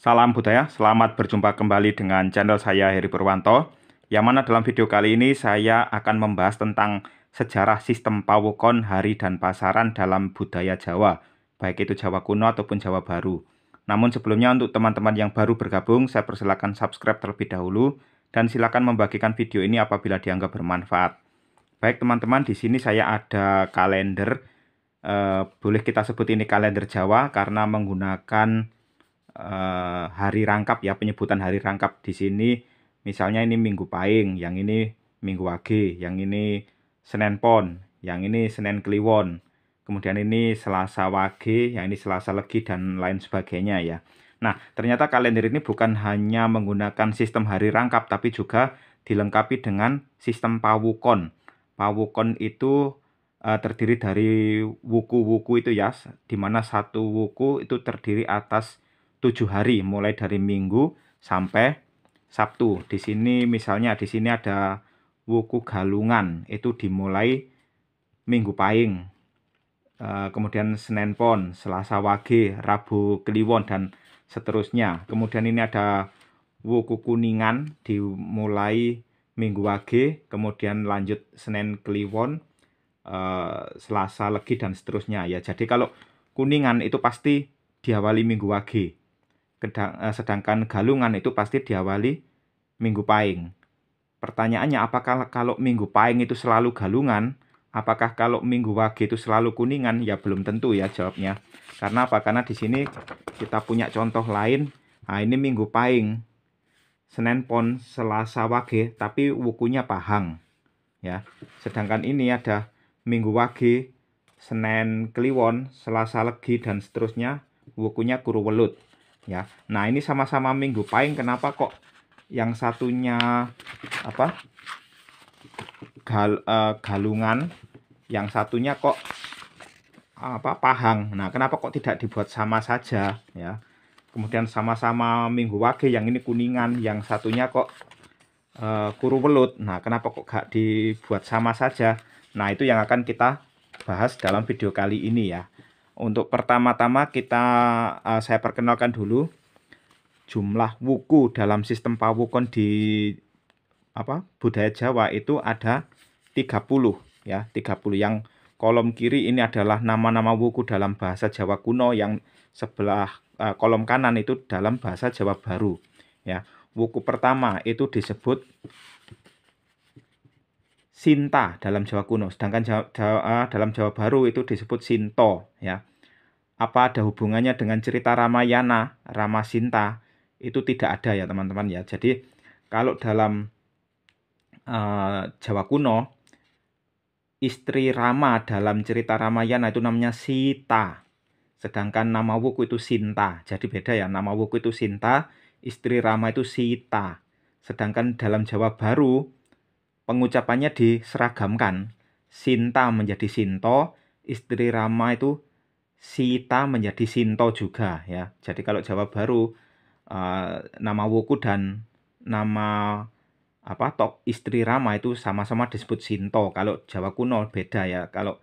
Salam budaya, selamat berjumpa kembali dengan channel saya Heri Purwanto. Yang mana dalam video kali ini saya akan membahas tentang sejarah sistem pawukon, hari, dan pasaran dalam budaya Jawa, baik itu Jawa kuno ataupun Jawa baru. Namun sebelumnya untuk teman-teman yang baru bergabung, saya persilakan subscribe terlebih dahulu dan silakan membagikan video ini apabila dianggap bermanfaat. Baik teman-teman, di sini saya ada kalender. Boleh kita sebut ini kalender Jawa karena menggunakan hari rangkap ya, penyebutan hari rangkap di sini. Misalnya ini Minggu Pahing, yang ini Minggu Wage, yang ini Senin Pon, yang ini Senin Kliwon. Kemudian ini Selasa Wage, yang ini Selasa Legi dan lain sebagainya ya. Nah, ternyata kalender ini bukan hanya menggunakan sistem hari rangkap tapi juga dilengkapi dengan sistem pawukon. Pawukon itu terdiri dari wuku-wuku itu ya, di mana satu wuku itu terdiri atas 7 hari, mulai dari Minggu sampai Sabtu. Di sini misalnya di sini ada wuku Galungan, itu dimulai Minggu Pahing, kemudian Senin Pon, Selasa Wage, Rabu Kliwon, dan seterusnya. Kemudian ini ada wuku Kuningan, dimulai Minggu Wage, kemudian lanjut Senin Kliwon, Selasa Legi, dan seterusnya ya. Jadi kalau Kuningan itu pasti diawali Minggu Wage, sedangkan Galungan itu pasti diawali Minggu Pahing. Pertanyaannya, apakah kalau Minggu Pahing itu selalu Galungan? Apakah kalau Minggu Wage itu selalu Kuningan? Ya belum tentu ya jawabnya. Karena apa? Karena di sini kita punya contoh lain. Nah, ini Minggu Pahing, Senin Pon, Selasa Wage, tapi wukunya Pahang ya. Sedangkan ini ada Minggu Wage, Senin Kliwon, Selasa Legi, dan seterusnya, wukunya Kuruwelut ya. Nah, ini sama-sama Minggu Pahing, kenapa kok yang satunya Galungan, yang satunya kok Pahang? Nah, kenapa kok tidak dibuat sama saja ya? Kemudian sama-sama Minggu Wage, yang ini Kuningan, yang satunya kok Kuruwelut. Nah, kenapa kok gak dibuat sama saja? Nah, itu yang akan kita bahas dalam video kali ini ya. Untuk pertama-tama saya perkenalkan dulu jumlah wuku dalam sistem pawukon di budaya Jawa itu ada 30 ya, 30. Yang kolom kiri ini adalah nama-nama wuku dalam bahasa Jawa kuno, yang sebelah kolom kanan itu dalam bahasa Jawa baru ya. Wuku pertama itu disebut Sinta dalam Jawa kuno, sedangkan dalam Jawa baru itu disebut Sinto ya. Apa ada hubungannya dengan cerita Ramayana, Ramasinta? Itu tidak ada ya teman-teman ya. Jadi kalau dalam Jawa kuno, istri Rama dalam cerita Ramayana itu namanya Sita, sedangkan nama wuku itu Sinta. Jadi beda ya, nama wuku itu Sinta, istri Rama itu Sita. Sedangkan dalam Jawa baru pengucapannya diseragamkan, Sinta menjadi Sinto, istri Rama itu Sita menjadi Sinto juga ya. Jadi kalau Jawa baru nama wuku dan nama istri Rama itu sama-sama disebut Sinto. Kalau Jawa kuno beda ya. Kalau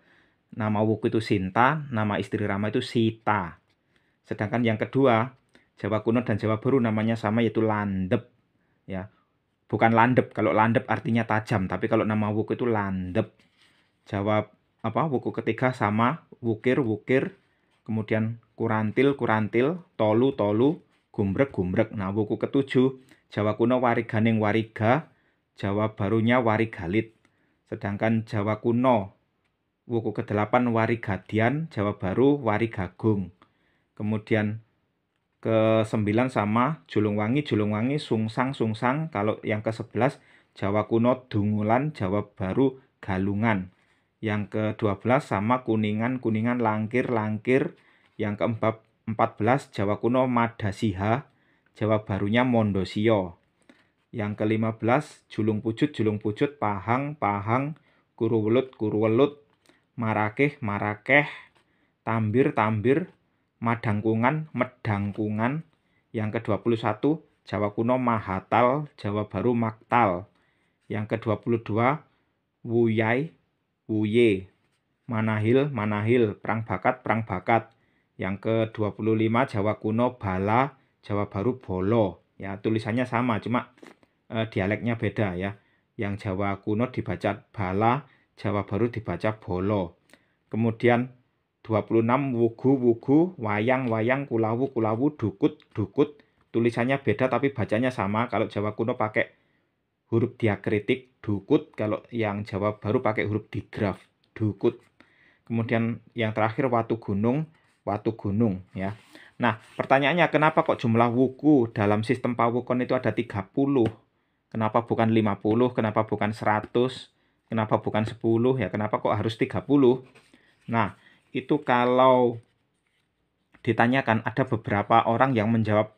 nama wuku itu Sinta, nama istri Rama itu Sita. Sedangkan yang kedua, Jawa kuno dan Jawa baru namanya sama, yaitu landep ya. Bukan landep. Kalau landep artinya tajam, tapi kalau nama wuku itu landep. Jawa wuku ketiga sama, wukir, wukir, kemudian kurantil, kurantil, tolu, tolu, gumbrek, gumbrek. Nah, wuku ketujuh, Jawa kuno wariganing, wariga, Jawa barunya warigalit. Sedangkan Jawa kuno wuku ke-8 warigadian, Jawa baru warigagung. Kemudian ke-9 sama Julungwangi, Julungwangi, Sungsang, Sungsang. Kalau yang ke-11 Jawa kuno Dungulan, Jawa baru Galungan. Yang ke-12 sama Kuningan, Kuningan, Langkir, Langkir. Yang ke-14 Jawa kuno Madasiha, Jawa barunya Mondosio. Yang ke-15 Julung Pucut, Julung Pucut, Pahang, Pahang, Kuruwelut, Kuruwelut, Marakeh, Marakeh, Tambir, Tambir, Madangkungan, Medangkungan. Yang ke-21 Jawa kuno Mahatal, Jawa baru Maktal. Yang ke-22 Wuyai, Wuye, Manahil, Manahil, Perang Bakat, Perang Bakat. Yang ke-25 Jawa kuno Bala, Jawa Baru bolo. Ya, tulisannya sama, cuma dialeknya beda ya. Yang Jawa kuno dibaca bala, Jawa Baru dibaca bolo. Kemudian 26 wugu, wayang, kulawu, dukut. Tulisannya beda tapi bacanya sama. Kalau Jawa kuno pakai huruf diakritik, dukut. Kalau yang Jawa Baru pakai huruf digraf, dukut. Kemudian yang terakhir watu gunung ya. Nah, pertanyaannya kenapa kok jumlah wuku dalam sistem pawukon itu ada 30? Kenapa bukan 50? Kenapa bukan 100? Kenapa bukan 10? Ya, kenapa kok harus 30? Nah, itu kalau ditanyakan ada beberapa orang yang menjawab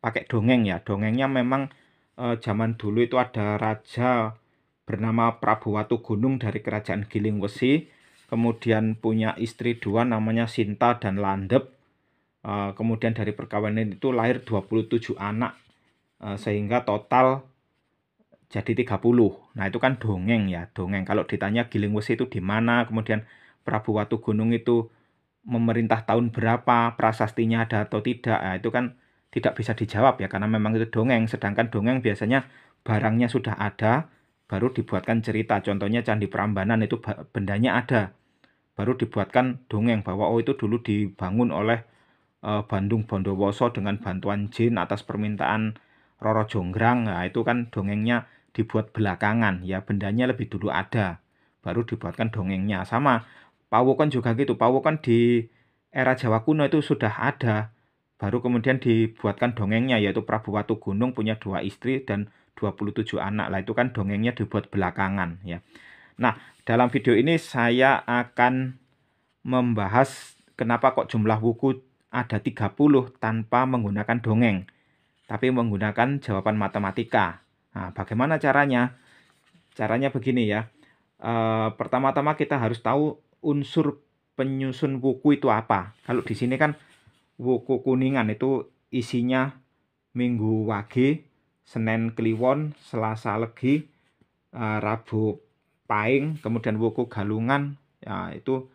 pakai dongeng ya. Dongengnya memang zaman dulu itu ada raja bernama Prabu Watugunung dari kerajaan Gilingwesi. Kemudian punya istri dua namanya Sinta dan Landep. Kemudian dari perkawinan itu lahir 27 anak. Sehingga total jadi 30. Nah, itu kan dongeng ya, dongeng. Kalau ditanya Gilingwesi itu di mana, kemudian Prabu Watugunung itu memerintah tahun berapa, prasastinya ada atau tidak, nah, itu kan tidak bisa dijawab ya, karena memang itu dongeng. Sedangkan dongeng biasanya barangnya sudah ada, baru dibuatkan cerita. Contohnya Candi Prambanan itu bendanya ada, baru dibuatkan dongeng bahwa oh itu dulu dibangun oleh Bandung Bondowoso dengan bantuan jin atas permintaan Roro Jonggrang. Nah, itu kan dongengnya dibuat belakangan ya, bendanya lebih dulu ada, baru dibuatkan dongengnya. Sama pawukon juga gitu, pawukon di era Jawa kuno itu sudah ada, baru kemudian dibuatkan dongengnya, yaitu Prabu Watugunung punya 2 istri dan 27 anak. Lah itu kan dongengnya dibuat belakangan ya. Nah, dalam video ini saya akan membahas kenapa kok jumlah wuku ada 30 tanpa menggunakan dongeng, tapi menggunakan jawaban matematika. Nah, bagaimana caranya? Caranya begini ya. Pertama-tama kita harus tahu unsur penyusun wuku itu apa. Kalau di sini kan wuku kuningan itu isinya Minggu Wage, Senin Kliwon, Selasa Legi, Rabu Paing, kemudian wuku Galungan ya itu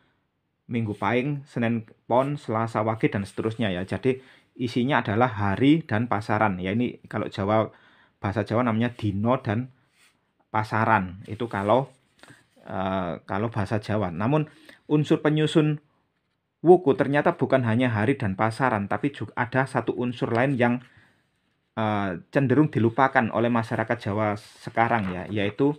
Minggu Paing, Senin Pon, Selasa Wage dan seterusnya ya. Jadi isinya adalah hari dan pasaran. Ya ini kalau bahasa Jawa namanya dino dan pasaran. Itu kalau bahasa Jawa. Namun unsur penyusun wuku ternyata bukan hanya hari dan pasaran, tapi juga ada satu unsur lain yang cenderung dilupakan oleh masyarakat Jawa sekarang ya, yaitu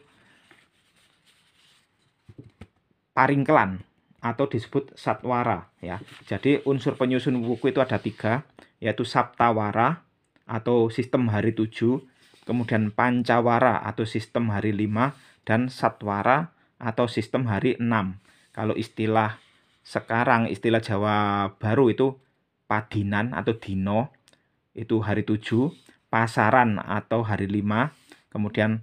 paringkelan atau disebut satwara ya. Jadi unsur penyusun wuku itu ada 3, yaitu saptawara atau sistem hari 7, kemudian pancawara atau sistem hari 5, dan satwara atau sistem hari 6. Kalau istilah sekarang, istilah Jawa baru itu padinan atau dino, itu hari 7, pasaran atau hari 5, kemudian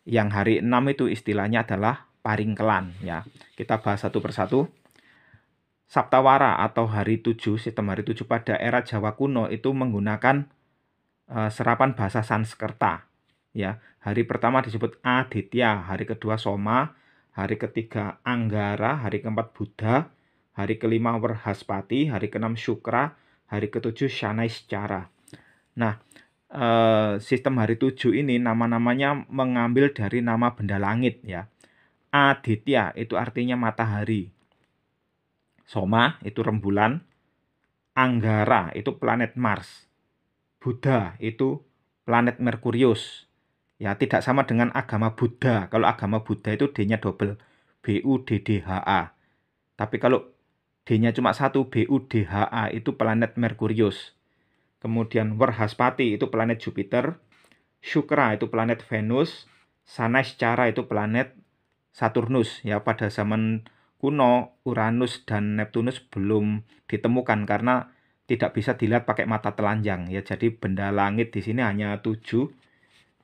yang hari 6 itu istilahnya adalah paringkelan ya. Kita bahas satu persatu. Saptawara atau hari 7, sistem hari 7 pada era Jawa kuno itu menggunakan serapan bahasa Sanskerta ya. Hari pertama disebut Aditya, hari kedua Soma, hari ketiga Anggara, hari keempat Buddha, hari kelima Werhaspati, hari keenam Syukra, hari ketujuh Shanaiscara. Nah, sistem hari 7 ini nama-namanya mengambil dari nama benda langit ya. Aditya itu artinya matahari, Soma itu rembulan, Anggara itu planet Mars, Buddha itu planet Merkurius. Ya, tidak sama dengan agama Buddha. Kalau agama Buddha itu D-nya double, BUDDHA. Tapi kalau D-nya cuma 1, BUDHA itu planet Merkurius. Kemudian Werhaspati itu planet Jupiter, Syukra itu planet Venus, Shanaiscara itu planet Saturnus. Ya, pada zaman kuno Uranus dan Neptunus belum ditemukan karena tidak bisa dilihat pakai mata telanjang ya. Jadi benda langit di sini hanya 7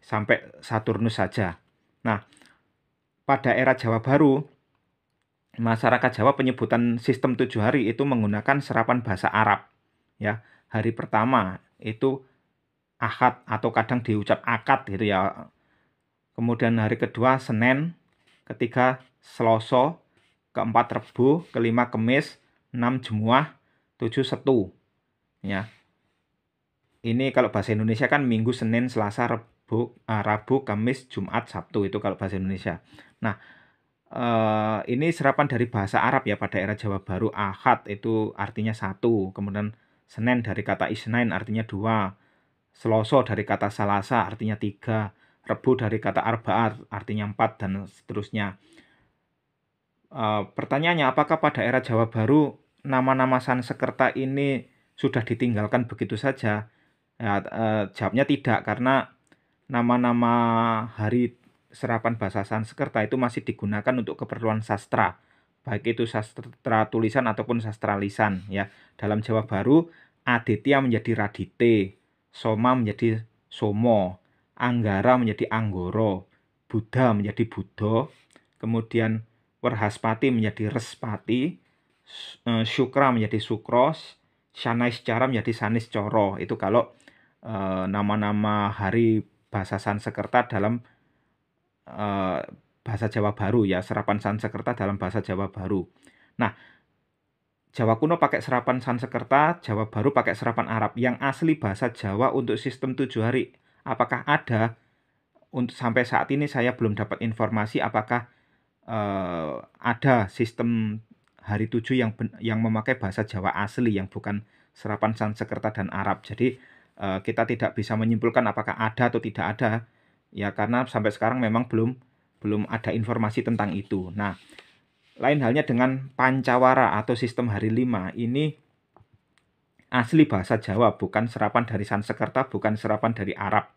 sampai Saturnus saja. Nah, pada era Jawa baru masyarakat Jawa penyebutan sistem 7 hari itu menggunakan serapan bahasa Arab ya. Hari pertama itu Ahad atau kadang diucap akad gitu ya. Kemudian hari kedua Senin, ketiga Selasa, keempat Rebo, kelima Kemis, 6 Jumat, 7 Setu ya. ini kalau bahasa Indonesia kan Minggu, Senin, Selasa, Rabu, Kamis, Jumat, Sabtu, itu kalau bahasa Indonesia. Nah, ini serapan dari bahasa Arab ya pada era Jawa Baru. Ahad itu artinya 1, kemudian Senin dari kata isnain artinya 2, Selasa dari kata salasa artinya 3, Rebu dari kata arba'at artinya 4, dan seterusnya. Pertanyaannya, apakah pada era Jawa Baru nama-nama Sansekerta ini sudah ditinggalkan begitu saja? Ya, jawabnya tidak, karena nama-nama hari serapan bahasa Sanskerta itu masih digunakan untuk keperluan sastra, baik itu sastra tulisan ataupun sastra lisan. Ya, dalam Jawa Baru, Aditya menjadi Radite, Soma menjadi Somo, Anggara menjadi Anggoro, Buddha menjadi Buddha, kemudian Werhaspati menjadi Respati, Syukra menjadi Sukros, Sanaiscara menjadi Saniscoro. Itu kalau nama-nama hari bahasa Sanskerta dalam bahasa Jawa Baru ya, serapan Sanskerta dalam bahasa Jawa Baru. Nah, Jawa kuno pakai serapan Sanskerta, Jawa Baru pakai serapan Arab. Yang asli bahasa Jawa untuk sistem 7 hari, apakah ada? Untuk sampai saat ini saya belum dapat informasi apakah ada sistem hari 7 yang memakai bahasa Jawa asli yang bukan serapan Sanskerta dan Arab. Jadi kita tidak bisa menyimpulkan apakah ada atau tidak ada ya, karena sampai sekarang memang belum ada informasi tentang itu. Nah, lain halnya dengan Pancawara atau sistem hari 5. Ini asli bahasa Jawa, bukan serapan dari Sanskerta, bukan serapan dari Arab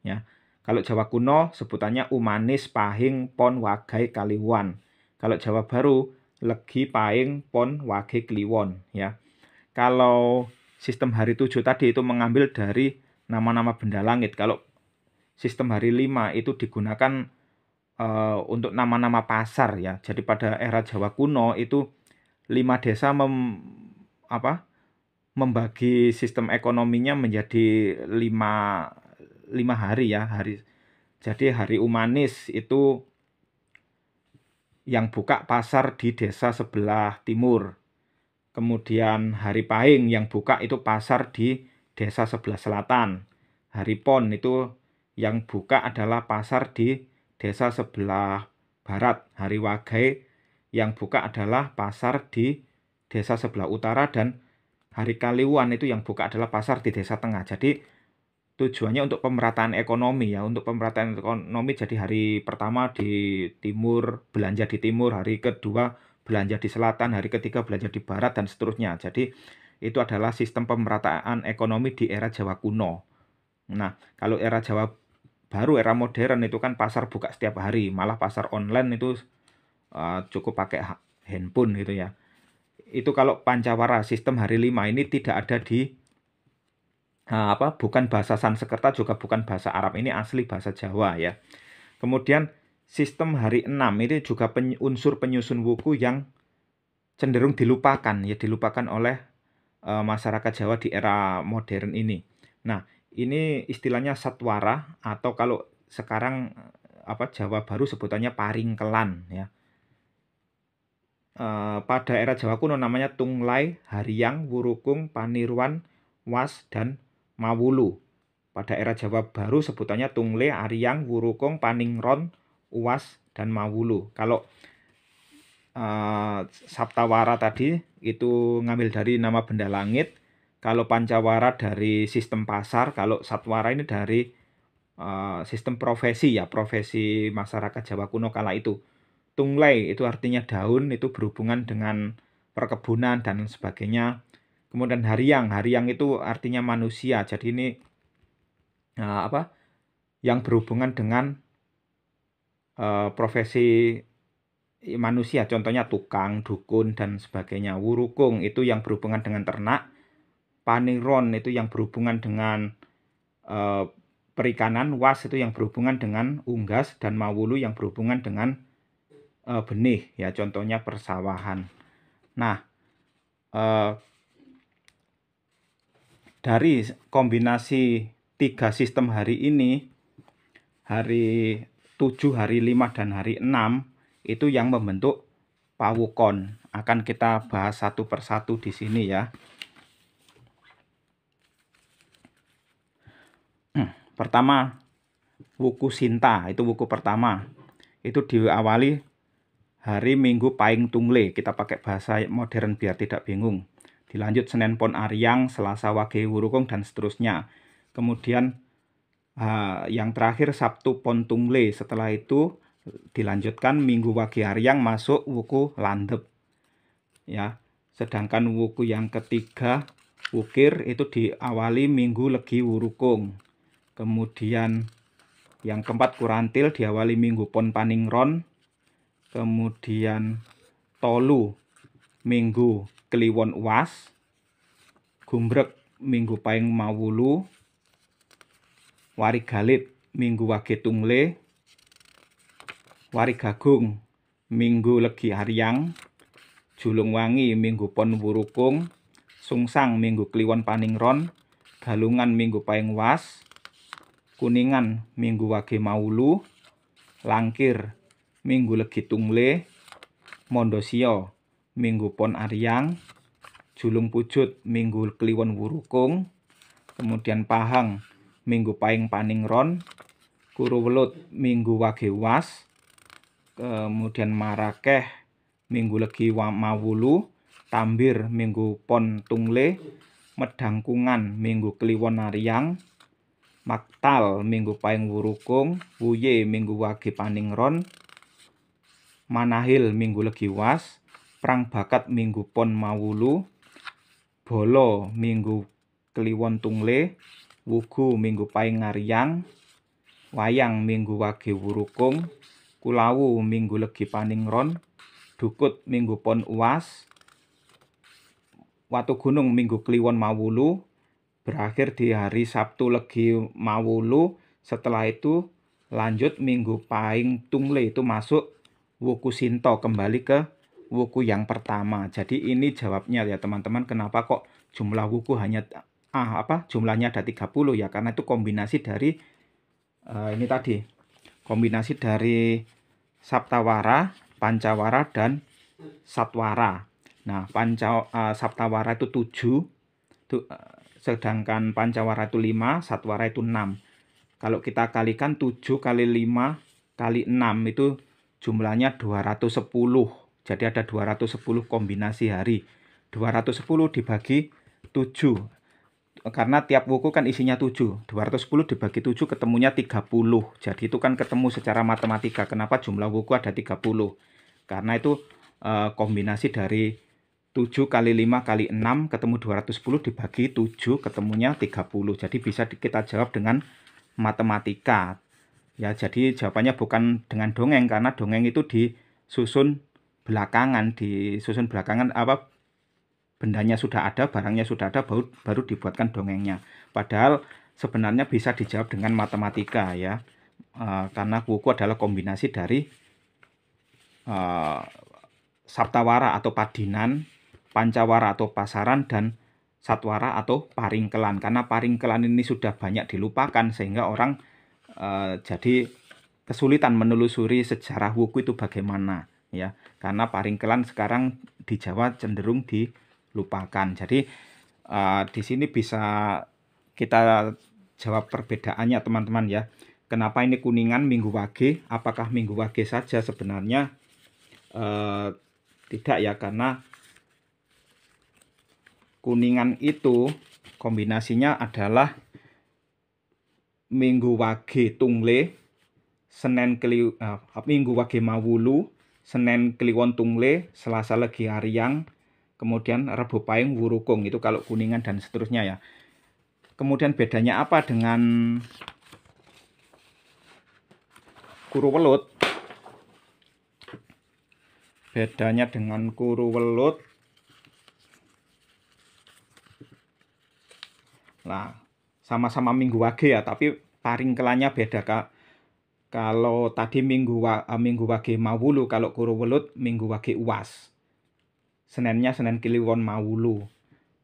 ya. Kalau Jawa kuno sebutannya Umanis, Pahing, Pon, Wagai, Kliwon. Kalau Jawa Baru Legi, Pahing, Pon, Wage, Kliwon ya. Kalau sistem hari 7 tadi itu mengambil dari nama-nama benda langit. Kalau sistem hari 5 itu digunakan untuk nama-nama pasar ya. Jadi pada era Jawa kuno itu 5 desa membagi sistem ekonominya menjadi 5 hari ya. Jadi hari Umanis itu yang buka pasar di desa sebelah timur. Kemudian hari Pahing yang buka itu pasar di desa sebelah selatan. Hari Pon itu yang buka adalah pasar di desa sebelah barat. Hari Wagai yang buka adalah pasar di desa sebelah utara, dan hari Kliwon itu yang buka adalah pasar di desa tengah. Jadi tujuannya untuk pemerataan ekonomi ya, untuk pemerataan ekonomi. Jadi hari pertama di timur, belanja di timur, hari kedua belanja di selatan, hari ketiga belanja di barat, dan seterusnya. Jadi itu adalah sistem pemerataan ekonomi di era Jawa kuno. Nah, kalau era Jawa Baru, era modern itu kan pasar buka setiap hari, malah pasar online itu cukup pakai handphone gitu ya. Itu kalau Pancawara sistem hari 5 ini tidak ada di bukan bahasa Sanskerta, juga bukan bahasa Arab, ini asli bahasa Jawa ya. Kemudian sistem hari 6 ini juga unsur penyusun wuku yang cenderung dilupakan ya, dilupakan oleh masyarakat Jawa di era modern ini. Nah, ini istilahnya satwara, atau kalau sekarang Jawa Baru sebutannya paringkelan ya. Pada era Jawa kuno namanya Tunglai, Haryang, Wurukung, Panirwan, Was, dan Mawulu. Pada era Jawa Baru sebutannya Tungle, Aryang, Wurukung, Paningron, Uwas, dan Mawulu. Kalau Saptawara tadi itu ngambil dari nama benda langit. Kalau Pancawara dari sistem pasar. Kalau Satwara ini dari sistem profesi ya, profesi masyarakat Jawa kuno kala itu. Tunglai itu artinya daun, itu berhubungan dengan perkebunan dan sebagainya. Kemudian Haryang, Haryang itu artinya manusia. Jadi ini yang berhubungan dengan profesi manusia, contohnya tukang, dukun, dan sebagainya. Wurukung itu yang berhubungan dengan ternak. Paniron itu yang berhubungan dengan perikanan. Was itu yang berhubungan dengan unggas, dan Mawulu yang berhubungan dengan benih ya, contohnya persawahan. Nah, dari kombinasi 3 sistem hari ini, hari 7, hari 5, dan hari 6 itu yang membentuk pawukon. Akan kita bahas satu persatu di sini ya. Pertama, wuku Sinta, itu wuku pertama. Itu diawali hari Minggu Pahing Tungle, kita pakai bahasa modern biar tidak bingung. Dilanjut Senin Pon Aryang, Selasa Wage Wurukung, dan seterusnya. Kemudian yang terakhir Sabtu Pon Tungle. Setelah itu dilanjutkan Minggu Wage Aryang masuk wuku Landep. Ya, sedangkan wuku yang ketiga Wukir itu diawali Minggu Legi Wurukung. Kemudian yang keempat Kurantil diawali Minggu Pon Paningron. Kemudian Tolu Minggu Kliwon Uwas. Gumbrek Minggu Pahing Mawulu. Warigalit Minggu Wage Tungle. Warigagung Minggu Legi Aryang. Julungwangi Minggu Pon Wurukung. Sungsang Minggu Kliwon Paningron. Galungan Minggu Pahing Uwas. Kuningan Minggu Wage Mawulu. Langkir Minggu Legi Tungle. Mondosio Minggu Pon Aryang. Julung Pujut Minggu Kliwon Wurukung. Kemudian Pahang Minggu Pahing Paningron. Kuruwelut Minggu Wage Uwas. Kemudian Marakeh Minggu Legi Mawulu. Tambir Minggu Pon Tungle. Medangkungan Minggu Kliwon Aryang. Maktal Minggu Pahing Wurukung. Wuye Minggu Wage Paningron. Manahil Minggu Legi Uwas. Prang Bakat Minggu Pon Mawulu. Bolo Minggu Kliwon Tungle. Wugu Minggu Pahing Aryang. Wayang Minggu Wage Wurukung. Kulawu Minggu Legi Paningron. Dukut Minggu Pon Uwas. Watu Gunung Minggu Kliwon Mawulu. Berakhir di hari Sabtu Legi Mawulu. Setelah itu lanjut Minggu Pahing Tungle, itu masuk wuku Sinto, kembali ke wuku yang pertama. Jadi ini jawabnya ya teman-teman, kenapa kok jumlah wuku hanya jumlahnya ada 30 ya, karena itu kombinasi dari ini tadi, kombinasi dari Saptawara, Pancawara, dan Satwara. Nah, Saptawara itu 7, sedangkan Pancawara itu 5, Satwara itu 6. Kalau kita kalikan 7 kali 5 kali 6 itu jumlahnya 210. Jadi ada 210 kombinasi hari. 210 dibagi 7. Karena tiap wuku kan isinya 7. 210 dibagi 7 ketemunya 30. Jadi itu kan ketemu secara matematika. Kenapa jumlah wuku ada 30? Karena itu kombinasi dari 7 kali 5 kali 6 ketemu 210 dibagi 7 ketemunya 30. Jadi bisa kita jawab dengan matematika. Ya, jadi jawabannya bukan dengan dongeng, karena dongeng itu disusun belakangan, bendanya sudah ada, barangnya sudah ada, baru dibuatkan dongengnya. Padahal sebenarnya bisa dijawab dengan matematika ya. Karena wuku adalah kombinasi dari Saptawara atau Padinan, Pancawara atau Pasaran, dan Satwara atau Paringkelan. Karena Paringkelan ini sudah banyak dilupakan sehingga orang jadi kesulitan menelusuri sejarah wuku itu bagaimana ya. Karena Paringkelan sekarang di Jawa cenderung dilupakan. Jadi di sini bisa kita jawab perbedaannya teman-teman ya. Kenapa ini Kuningan Minggu Wage? Apakah Minggu Wage saja? Sebenarnya tidak ya, karena Kuningan itu kombinasinya adalah Minggu Wage Tungle, Minggu Wage Mawulu, Senin Kliwon Tungle, Selasa Legi Aryang, kemudian Rebo Pahing Wurukung. Itu kalau Kuningan dan seterusnya ya. Kemudian bedanya apa dengan Kuruwelut? Bedanya dengan Kuruwelut, nah sama-sama Minggu Wage ya, tapi paringkelannya beda. Kalau tadi Minggu Wage Mawulu, kalau Kuruwelut Minggu Wage Uwas. Seninnya Senin Kliwon Mawulu,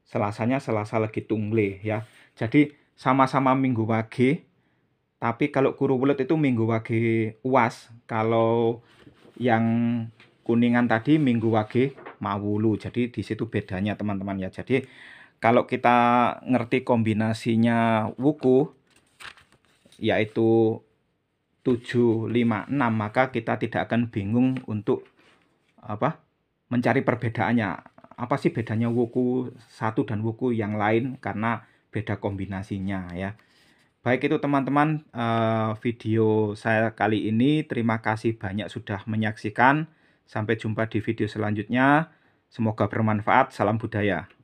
Selasanya Selasa Legi Tungle ya. Jadi sama-sama Minggu Wage, tapi kalau Kuruwelut itu Minggu Wage Uwas, kalau yang Kuningan tadi Minggu Wage Mawulu. Jadi di situ bedanya teman-teman ya. Jadi kalau kita ngerti kombinasinya wuku yaitu 756, maka kita tidak akan bingung untuk mencari perbedaannya. Apa sih bedanya wuku satu dan wuku yang lain, karena beda kombinasinya ya. Baik itu teman-teman, video saya kali ini. Terima kasih banyak sudah menyaksikan. Sampai jumpa di video selanjutnya. Semoga bermanfaat. Salam budaya.